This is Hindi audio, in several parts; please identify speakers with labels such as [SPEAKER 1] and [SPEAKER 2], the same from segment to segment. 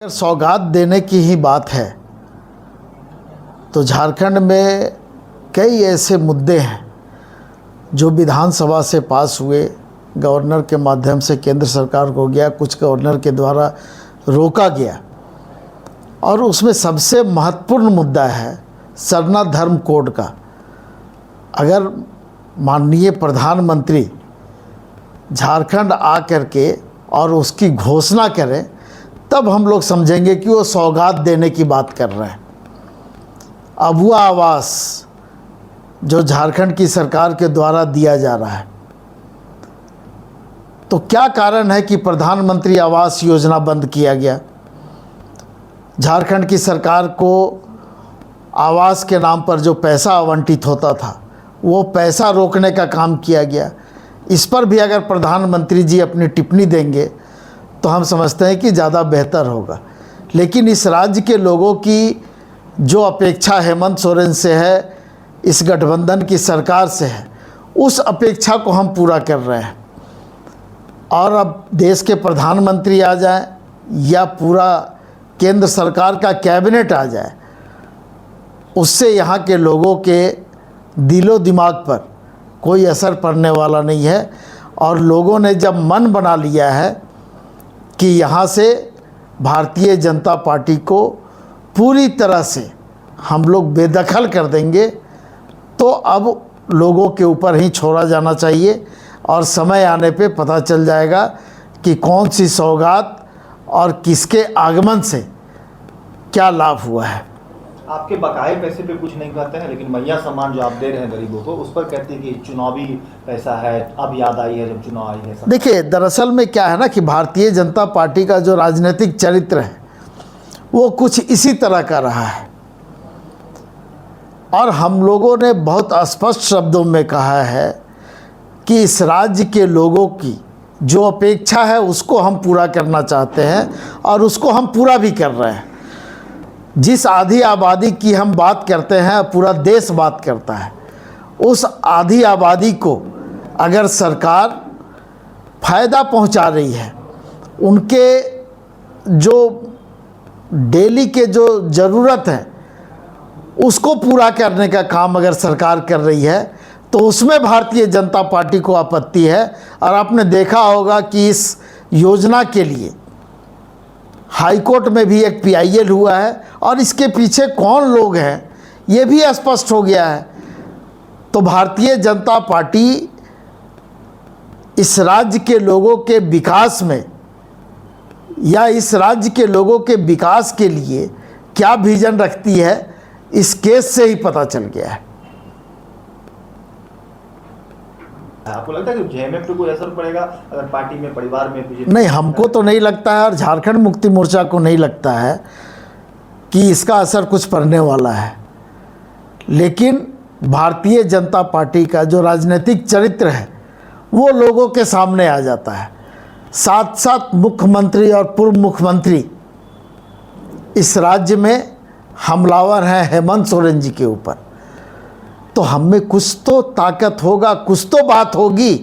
[SPEAKER 1] अगर सौगात देने की ही बात है तो झारखंड में कई ऐसे मुद्दे हैं जो विधानसभा से पास हुए, गवर्नर के माध्यम से केंद्र सरकार को गया, कुछ गवर्नर के द्वारा रोका गया। और उसमें सबसे महत्वपूर्ण मुद्दा है सरना धर्म कोड का। अगर माननीय प्रधानमंत्री झारखंड आ करके और उसकी घोषणा करें तब हम लोग समझेंगे कि वो सौगात देने की बात कर रहे हैं। अबुआ आवास जो झारखंड की सरकार के द्वारा दिया जा रहा है, तो क्या कारण है कि प्रधानमंत्री आवास योजना बंद किया गया? झारखंड की सरकार को आवास के नाम पर जो पैसा आवंटित होता था वो पैसा रोकने का काम किया गया। इस पर भी अगर प्रधानमंत्री जी अपनी टिप्पणी देंगे तो हम समझते हैं कि ज़्यादा बेहतर होगा। लेकिन इस राज्य के लोगों की जो अपेक्षा हेमंत सोरेन से है, इस गठबंधन की सरकार से है, उस अपेक्षा को हम पूरा कर रहे हैं। और अब देश के प्रधानमंत्री आ जाए या पूरा केंद्र सरकार का कैबिनेट आ जाए, उससे यहाँ के लोगों के दिलो दिमाग पर कोई असर पड़ने वाला नहीं है। और लोगों ने जब मन बना लिया है कि यहाँ से भारतीय जनता पार्टी को पूरी तरह से हम लोग बेदखल कर देंगे, तो अब लोगों के ऊपर ही छोड़ा जाना चाहिए। और समय आने पे पता चल जाएगा कि कौन सी सौगात और किसके आगमन से क्या लाभ हुआ है।
[SPEAKER 2] आपके बकाये पैसे पे कुछ नहीं कहते हैं, लेकिन मैया सम्मान जो आप दे रहे हैं गरीबों को, उस पर कहते हैं कि चुनावी पैसा है, अब याद आई है जब चुनाव आई है।
[SPEAKER 1] देखिए, दरअसल में क्या है ना कि भारतीय जनता पार्टी का जो राजनीतिक चरित्र है वो कुछ इसी तरह का रहा है। और हम लोगों ने बहुत स्पष्ट शब्दों में कहा है कि इस राज्य के लोगों की जो अपेक्षा है उसको हम पूरा करना चाहते हैं और उसको हम पूरा भी कर रहे हैं। जिस आधी आबादी की हम बात करते हैं, पूरा देश बात करता है, उस आधी आबादी को अगर सरकार फ़ायदा पहुंचा रही है, उनके जो डेली के जो ज़रूरत है उसको पूरा करने का काम अगर सरकार कर रही है, तो उसमें भारतीय जनता पार्टी को आपत्ति है। और आपने देखा होगा कि इस योजना के लिए हाई कोर्ट में भी एक PIL हुआ है और इसके पीछे कौन लोग हैं ये भी स्पष्ट हो गया है। तो भारतीय जनता पार्टी इस राज्य के लोगों के विकास में या इस राज्य के लोगों के विकास के लिए क्या विजन रखती है, इस केस से ही पता चल गया है।
[SPEAKER 2] आपको लगता है कि JMF पे कोई असर पड़ेगा अगर पार्टी में, परिवार में?
[SPEAKER 1] नहीं, हमको तो नहीं लगता है और झारखंड मुक्ति मोर्चा को नहीं लगता है कि इसका असर कुछ पड़ने वाला है। लेकिन भारतीय जनता पार्टी का जो राजनीतिक चरित्र है वो लोगों के सामने आ जाता है। साथ साथ मुख्यमंत्री और पूर्व मुख्यमंत्री इस राज्य में हमलावर हैं हेमंत सोरेन जी के ऊपर। तो हम में कुछ तो ताकत होगा, कुछ तो बात होगी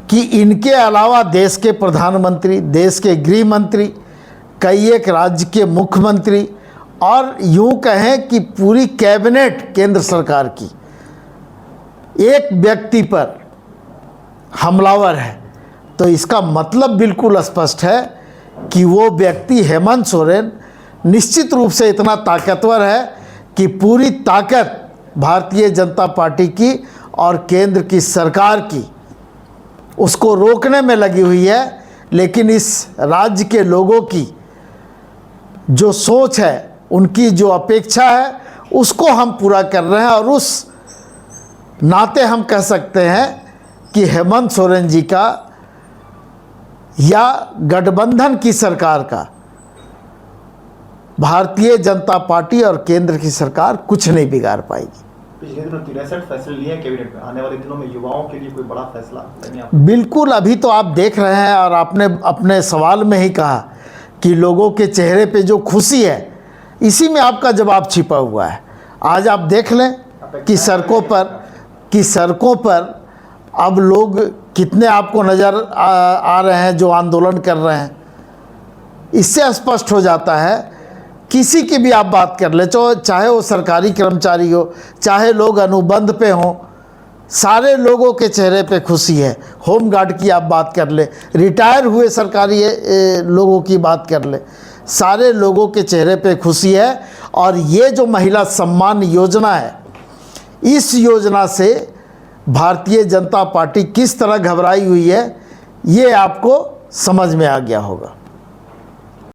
[SPEAKER 1] कि इनके अलावा देश के प्रधानमंत्री, देश के गृह मंत्री, कई एक राज्य के मुख्यमंत्री और यूं कहें कि पूरी कैबिनेट केंद्र सरकार की एक व्यक्ति पर हमलावर है। तो इसका मतलब बिल्कुल स्पष्ट है कि वो व्यक्ति हेमंत सोरेन निश्चित रूप से इतना ताकतवर है कि पूरी ताकत भारतीय जनता पार्टी की और केंद्र की सरकार की उसको रोकने में लगी हुई है। लेकिन इस राज्य के लोगों की जो सोच है, उनकी जो अपेक्षा है, उसको हम पूरा कर रहे हैं। और उस नाते हम कह सकते हैं कि हेमंत सोरेन जी का या गठबंधन की सरकार का भारतीय जनता पार्टी और केंद्र की सरकार कुछ नहीं बिगाड़ पाएगी।
[SPEAKER 2] पिछले दिनों 63 फैसले लिए हैं कैबिनेट में, आने वाले दिनों में युवाओं के लिए कोई बड़ा फैसला लेंगे आप?
[SPEAKER 1] बिल्कुल, अभी तो आप देख रहे हैं और आपने अपने सवाल में ही कहा कि लोगों के चेहरे पे जो खुशी है, इसी में आपका जवाब छिपा हुआ है। आज आप देख लें कि सड़कों पर अब लोग कितने आपको नज़र आ रहे हैं जो आंदोलन कर रहे हैं। इससे स्पष्ट हो जाता है, किसी की भी आप बात कर ले, चाहे वो सरकारी कर्मचारी हो, चाहे लोग अनुबंध पे हों, सारे लोगों के चेहरे पे खुशी है। होम गार्ड की आप बात कर ले, रिटायर हुए सरकारी लोगों की बात कर ले, सारे लोगों के चेहरे पे खुशी है। और ये जो महिला सम्मान योजना है, इस योजना से भारतीय जनता पार्टी किस तरह घबराई हुई है, ये आपको समझ में आ गया होगा।